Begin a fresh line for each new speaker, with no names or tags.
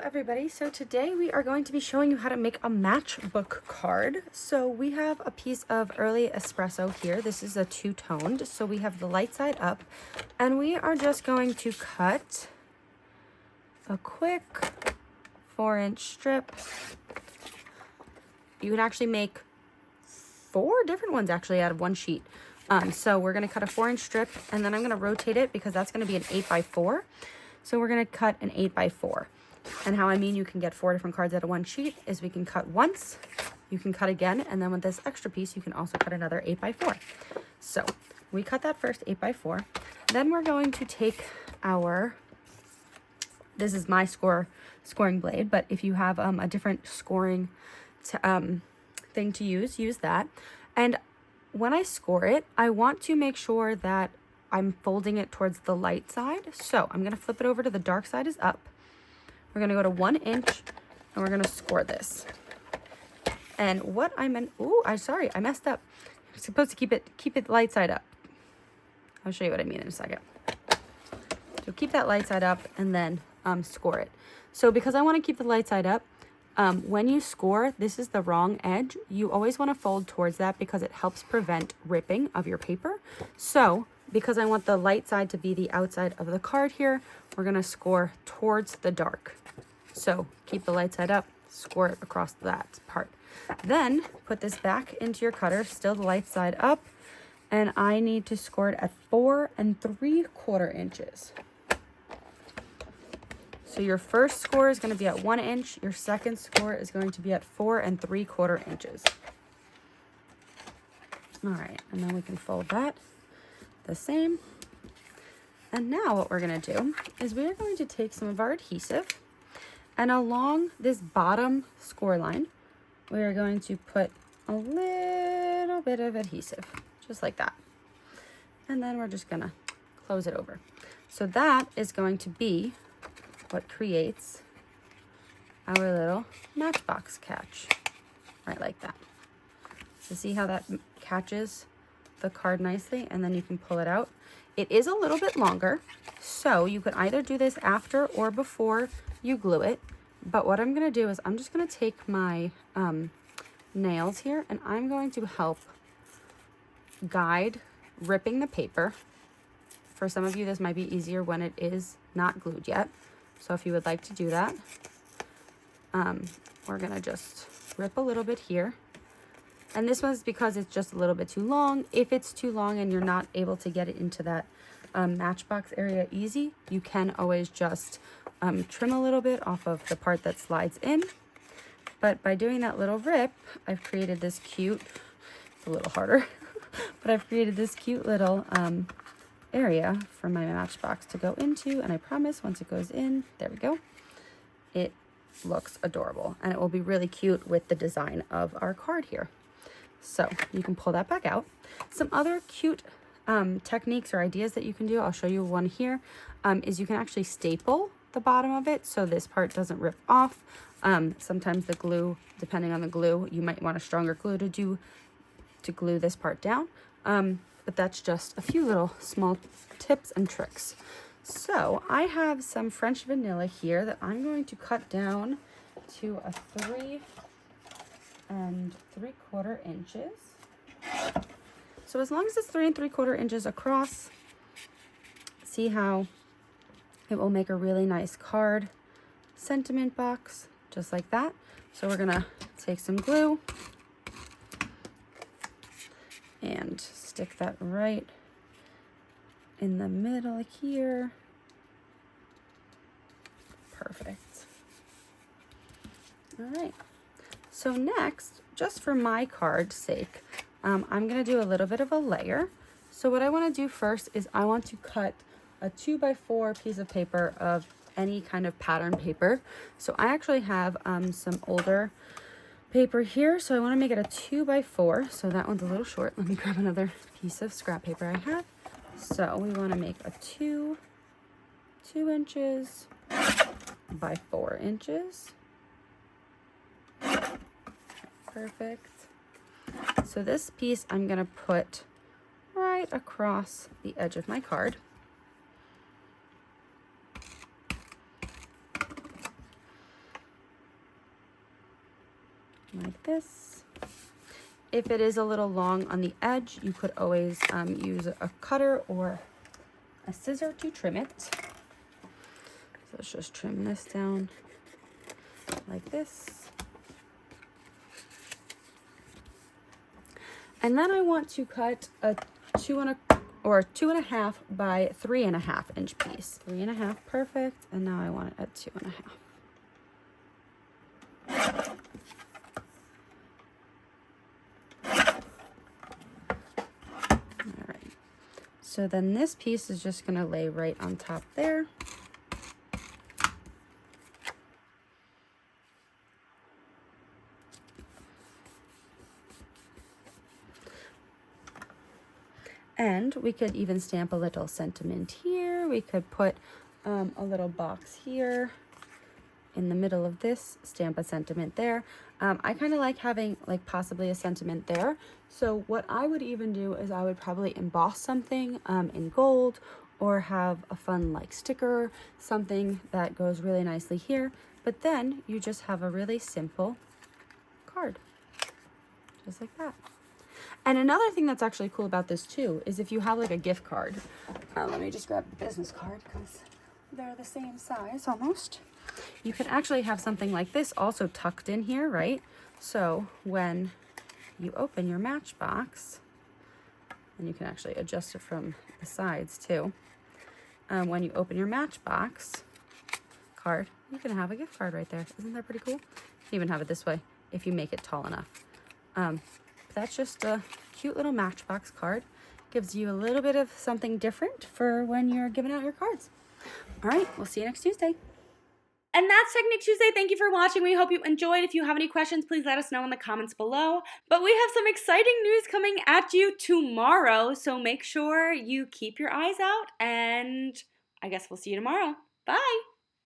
everybody, so today we are going to be showing you how to make a matchbook card. So we have a piece of early espresso here. This is a two-toned, so we have the light side up, and we are just going to cut a quick 4-inch strip. You can actually make 4 different ones actually out of one sheet. So we're going to cut a 4-inch strip, and then I'm going to rotate it because that's going to be an 8x4. So we're going to cut an 8x4. And how I mean you can get 4 different cards out of one sheet is we can cut once, you can cut again, and then with this extra piece, you can also cut another 8x4. So we cut that first 8x4. Then we're going to take our, this is my scoring blade, but if you have a different scoring thing to use that. And when I score it, I want to make sure that I'm folding it towards the light side. So I'm going to flip it over to the dark side is up. We're going to go to 1 inch and we're going to score this. And what I meant, sorry, I messed up. I'm supposed to keep it light side up. I'll show you what I mean in a second. So keep that light side up and then score it. So because I want to keep the light side up, when you score, this is the wrong edge. You always want to fold towards that because it helps prevent ripping of your paper. So because I want the light side to be the outside of the card here, we're going to score towards the dark. So keep the light side up, score it across that part. Then put this back into your cutter, still the light side up, and I need to score it at 4 3/4 inches. So your first score is going to be at 1 inch. Your second score is going to be at 4 3/4 inches. All right, and then we can fold that the same. And now what we're going to do is we're going to take some of our adhesive, and along this bottom score line, we are going to put a little bit of adhesive, just like that. And then we're just going to close it over. So that is going to be what creates our little matchbox catch, right like that. So see how that catches the card nicely, and then you can pull it out. It is a little bit longer, so you could either do this after or before you glue it. But what I'm going to do is I'm just going to take my nails here, and I'm going to help guide ripping the paper. For some of you, this might be easier when it is not glued yet. So if you would like to do that, we're going to just rip a little bit here. And this one's because it's just a little bit too long. If it's too long and you're not able to get it into that matchbox area easy, you can always just trim a little bit off of the part that slides in. But by doing that little rip, I've created this cute, it's a little harder, but I've created this cute little area for my matchbox to go into. And I promise once it goes in, there we go, it looks adorable. And it will be really cute with the design of our card here. So you can pull that back out. Some other cute techniques or ideas that you can do, I'll show you one here, is you can actually staple the bottom of it so this part doesn't rip off. Sometimes the glue, depending on the glue, you might want a stronger glue to glue this part down. But that's just a few little small tips and tricks. So I have some French vanilla here that I'm going to cut down to a 3 3/4 inches. So as long as it's 3 3/4 inches across, see how it will make a really nice card sentiment box, just like that. So we're gonna take some glue and stick that right in the middle here. Perfect. All right. So next, just for my card's sake, I'm going to do a little bit of a layer. So what I want to do first is I want to cut a 2x4 piece of paper of any kind of pattern paper. So I actually have some older paper here. So I want to make it a 2x4. So that one's a little short. Let me grab another piece of scrap paper I have. So we want to make a 2 inches by 4 inches. Perfect. So this piece I'm going to put right across the edge of my card. like this. If it is a little long on the edge, you could always use a cutter or a scissor to trim it. So let's just trim this down like this. And then I want to cut a 2.5 by 3.5 inch piece. 3.5, perfect. And now I want it at 2.5. All right. So then this piece is just going to lay right on top there. And we could even stamp a little sentiment here. We could put a little box here in the middle of this, stamp a sentiment there. I kind of like having like possibly a sentiment there. So what I would even do is I would probably emboss something in gold, or have a fun like sticker, something that goes really nicely here. But then you just have a really simple card, just like that. And another thing that's actually cool about this too is if you have like a gift card. Let me just grab the business card because they're the same size almost. You can actually have something like this also tucked in here, right? So when you open your Matchbox, and you can actually adjust it from the sides too. When you open your Matchbox card, you can have a gift card right there. Isn't that pretty cool? You can even have it this way if you make it tall enough. That's just a cute little Matchbox card. Gives you a little bit of something different for when you're giving out your cards. All right, we'll see you next Tuesday. And that's Technique Tuesday. Thank you for watching. We hope you enjoyed. If you have any questions, please let us know in the comments below. But we have some exciting news coming at you tomorrow, so make sure you keep your eyes out, and I guess we'll see you tomorrow. Bye!